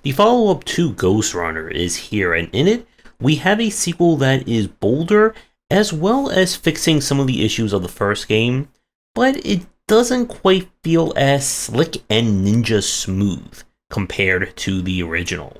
The follow-up to Ghostrunner is here, and in it, we have a sequel that is bolder, as well as fixing some of the issues of the first game, but it doesn't quite feel as slick and ninja smooth compared to the original.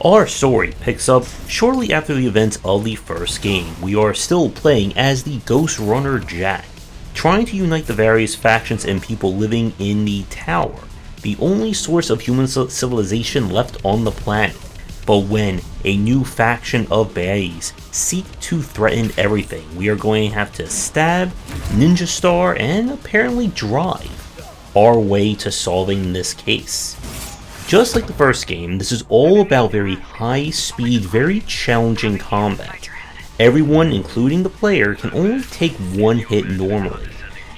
Our story picks up shortly after the events of the first game. We are still playing as the Ghostrunner Jack, trying to unite the various factions and people living in the tower, the only source of human civilization left on the planet. But when a new faction of baddies seek to threaten everything, we are going to have to stab, ninja star, and apparently drive our way to solving this case. Just like the first game, this is all about very high speed, very challenging combat. Everyone, including the player, can only take one hit normally,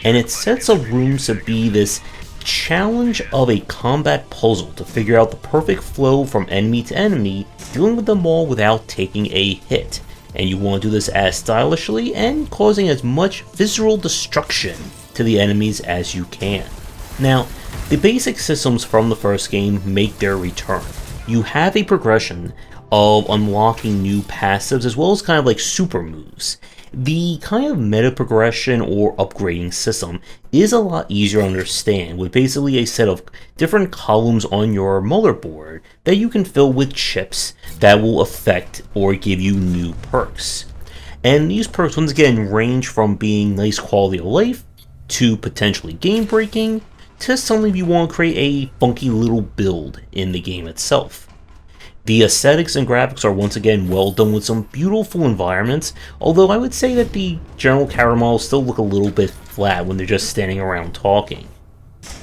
and it sets up rooms to be this challenge of a combat puzzle to figure out the perfect flow from enemy to enemy, dealing with them all without taking a hit. And you want to do this as stylishly and causing as much visceral destruction to the enemies as you can. Now, the basic systems from the first game make their return. You have a progression of unlocking new passives as well as kind of like super moves. The kind of meta progression or upgrading system is a lot easier to understand, with basically a set of different columns on your motherboard that you can fill with chips that will affect or give you new perks. And these perks once again range from being nice quality of life to potentially game breaking to something you want to create a funky little build in the game itself. The aesthetics and graphics are once again well done with some beautiful environments, although I would say that the general character models still look a little bit flat when they're just standing around talking.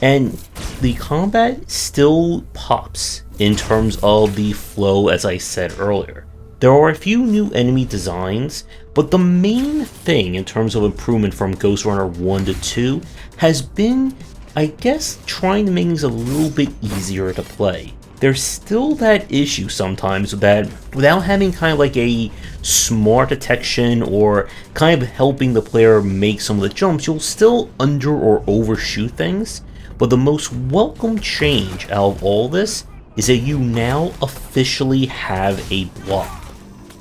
And the combat still pops in terms of the flow, as I said earlier. There are a few new enemy designs, but the main thing in terms of improvement from Ghostrunner 1 to 2 has been, I guess, trying to make things a little bit easier to play. There's still that issue sometimes that without having kind of like a smart detection or kind of helping the player make some of the jumps, you'll still under or overshoot things. But the most welcome change out of all this is that you now officially have a block.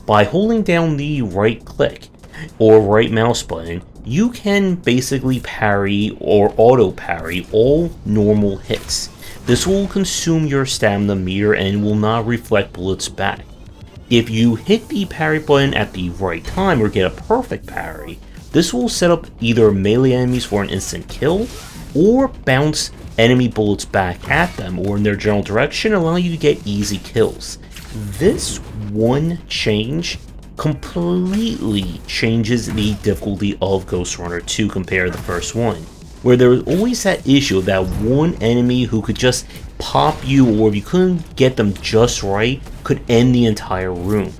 By holding down the right click or right mouse button, you can basically parry or auto parry all normal hits. This will consume your stamina meter and will not reflect bullets back. If you hit the parry button at the right time or get a perfect parry, this will set up either melee enemies for an instant kill or bounce enemy bullets back at them or in their general direction, allowing you to get easy kills. This one change completely changes the difficulty of Ghostrunner 2 compared to the first one, where there was always that issue of that one enemy who could just pop you, or if you couldn't get them just right, could end the entire room.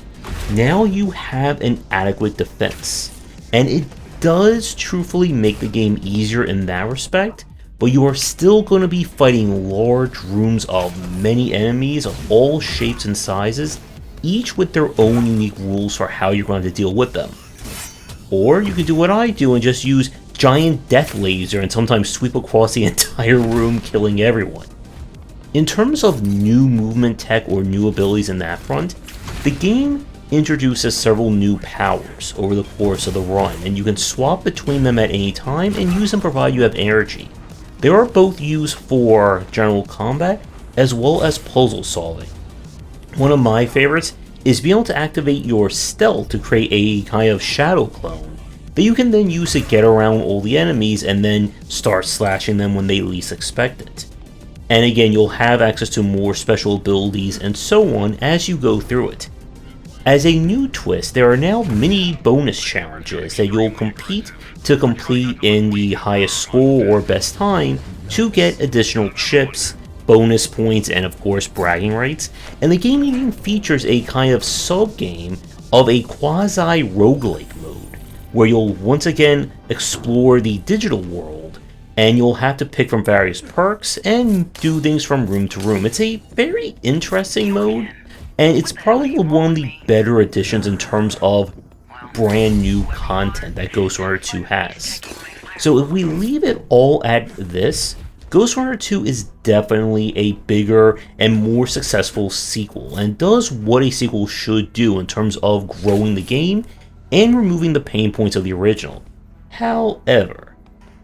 Now you have an adequate defense, and it does truthfully make the game easier in that respect, but you are still going to be fighting large rooms of many enemies of all shapes and sizes, each with their own unique rules for how you're going to deal with them. Or you could do what I do and just use giant death laser and sometimes sweep across the entire room, killing everyone. In terms of new movement tech or new abilities in that front, the game introduces several new powers over the course of the run, and you can swap between them at any time and use them provided you have energy. They are both used for general combat as well as puzzle solving. One of my favorites is being able to activate your stealth to create a kind of shadow clone that you can then use to get around all the enemies and then start slashing them when they least expect it. And again, you'll have access to more special abilities and so on as you go through it. As a new twist, there are now mini bonus challenges that you'll compete to complete in the highest score or best time to get additional chips, bonus points, and of course bragging rights. And the game even features a kind of sub-game of a quasi-roguelike mode, where you'll once again explore the digital world, and you'll have to pick from various perks and do things from room to room. It's a very interesting mode, and it's probably one of the better additions in terms of brand new content that Ghostrunner 2 has. So if we leave it all at this, Ghostrunner 2 is definitely a bigger and more successful sequel, and does what a sequel should do in terms of growing the game and removing the pain points of the original. However,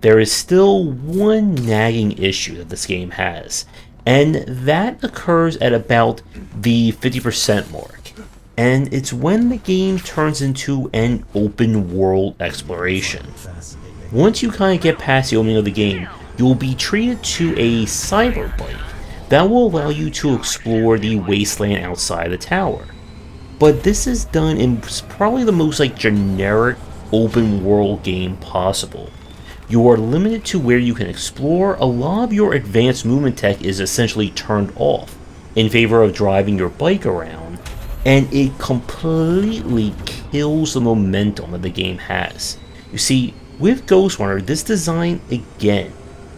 there is still one nagging issue that this game has, and that occurs at about the 50% mark. And it's when the game turns into an open world exploration. Once you kind of get past the opening of the game, you'll be treated to a cyber bike that will allow you to explore the wasteland outside the tower. But this is done in probably the most generic open world game possible. You are limited to where you can explore. A lot of your advanced movement tech is essentially turned off in favor of driving your bike around, and it completely kills the momentum that the game has. You see, with Ghostrunner, this design, again,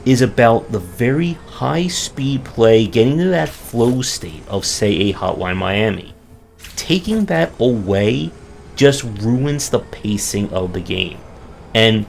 is about the very high-speed play, getting to that flow state of, say, a Hotline Miami. Taking that away just ruins the pacing of the game. And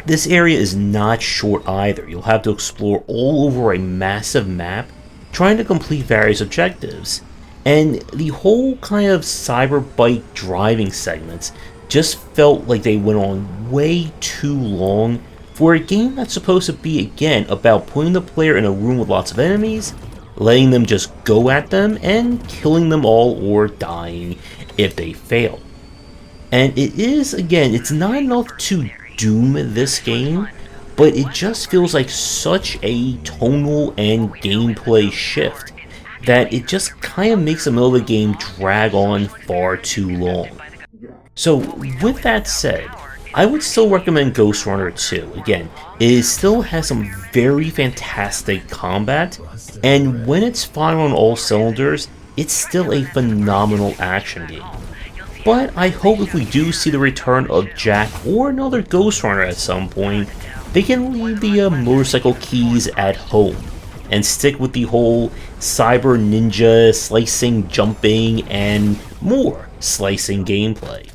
this area is not short either. You'll have to explore all over a massive map, trying to complete various objectives. And the whole kind of cyber bike driving segments just felt like they went on way too long for a game that's supposed to be, again, about putting the player in a room with lots of enemies, letting them just go at them, and killing them all or dying if they fail. And it is, again, it's not enough to doom this game, but it just feels like such a tonal and gameplay shift that it just kind of makes the middle of the game drag on far too long. So with that said, I would still recommend Ghostrunner 2. Again, it still has some very fantastic combat, and when it's firing on all cylinders, it's still a phenomenal action game. But I hope if we do see the return of Jack or another Ghostrunner at some point, they can leave the motorcycle keys at home and stick with the whole cyber ninja slicing, jumping, and more slicing gameplay.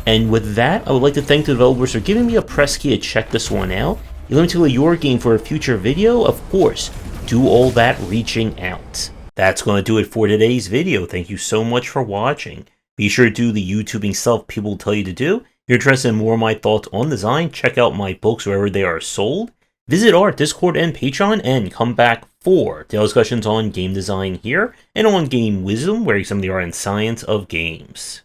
And with that, I would like to thank the developers for giving me a press key to check this one out. You let me tailor your game for a future video, of course, do all that reaching out. That's going to do it for today's video. Thank you so much for watching. Be sure to do the YouTubing stuff people tell you to do. If you're interested in more of my thoughts on design, check out my books wherever they are sold. Visit our Discord and Patreon, and come back for daily discussions on game design here, and on game wisdom, where you some of the art and science of games.